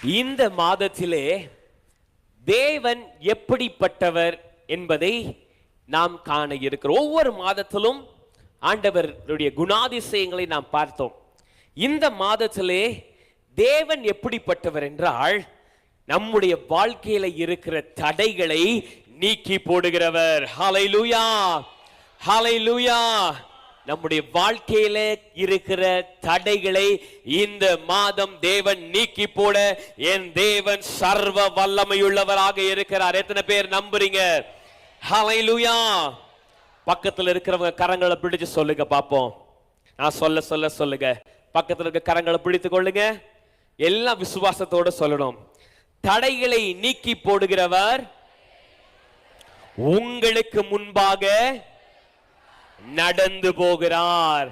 இந்த மாதத்திலே தேவன் எப்படிப்பட்டவர் என்பதை நாம் காண இருக்கிறோம். ஒவ்வொரு மாதத்திலும் ஆண்டவருடைய குணாதிசயங்களை நாம் பார்த்தோம். இந்த மாதத்திலே தேவன் எப்படிப்பட்டவர் என்றால், நம்முடைய வாழ்க்கையில இருக்கிற தடைகளை நீக்கி போடுகிறவர். ஹல்லேலூயா, ஹல்லேலூயா. நம்முடைய வாழ்க்கையில இருக்கிற தடைகளை இந்த மாதம் தேவன் நீக்கி போட என் தேவன் சர்வ வல்லமையுள்ளவராக இருக்கிறார். எத்தனை பேர் நம்புறீங்க? ஹல்லேலூயா. பக்கத்துல இருக்கிறவங்க கரங்களை பிடிச்சு சொல்லுங்க பாப்போம். நான் சொல்ல சொல்ல சொல்லுங்க. பக்கத்துல இருக்க கரங்களை பிடித்து கொள்ளுங்க. எல்லாம் விசுவாசத்தோட சொல்லணும். தடைகளை நீக்கி போடுகிறவர் உங்களுக்கு முன்பாக நடந்து போகிறார்.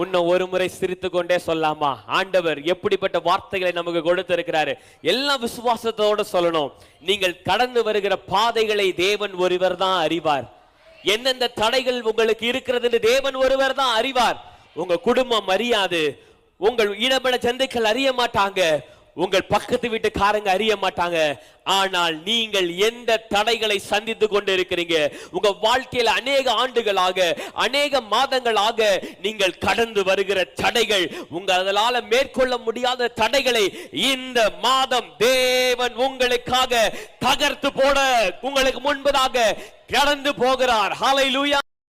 இன்னும் ஒரு முறை சிரித்து கொண்டே சொல்லாமா? ஆண்டவர் எப்படிப்பட்ட வார்த்தைகளை நமக்கு கொடுத்திருக்கிறாரு. எல்லாம் விசுவாசத்தோடு சொல்லணும். நீங்கள் கடந்து வருகிற பாதைகளை தேவன் ஒருவர் தான் அறிவார். எந்தெந்த தடைகள் உங்களுக்கு இருக்கிறது என்று தேவன் ஒருவர் தான் அறிவார். உங்க குடும்பம் அறியாது, உங்கள் இனபட ஜந்துக்கள் அறிய மாட்டாங்க, உங்கள் பக்கத்து வீட்டுக்காரங்க அறிய மாட்டாங்க. ஆனால் நீங்கள் எந்த தடைகளை சந்தித்து கொண்டு இருக்கிறீங்க, உங்க வாழ்க்கையில அநேக ஆண்டுகளாக அநேக மாதங்களாக நீங்கள் கடந்து வருகிற தடைகள், உங்களால மேற்கொள்ள முடியாத தடைகளை இந்த மாதம் தேவன் உங்களுக்காக தகர்த்து போட உங்களுக்கு முன்பதாக கடந்து போகிறார். ஹல்லேலூயா.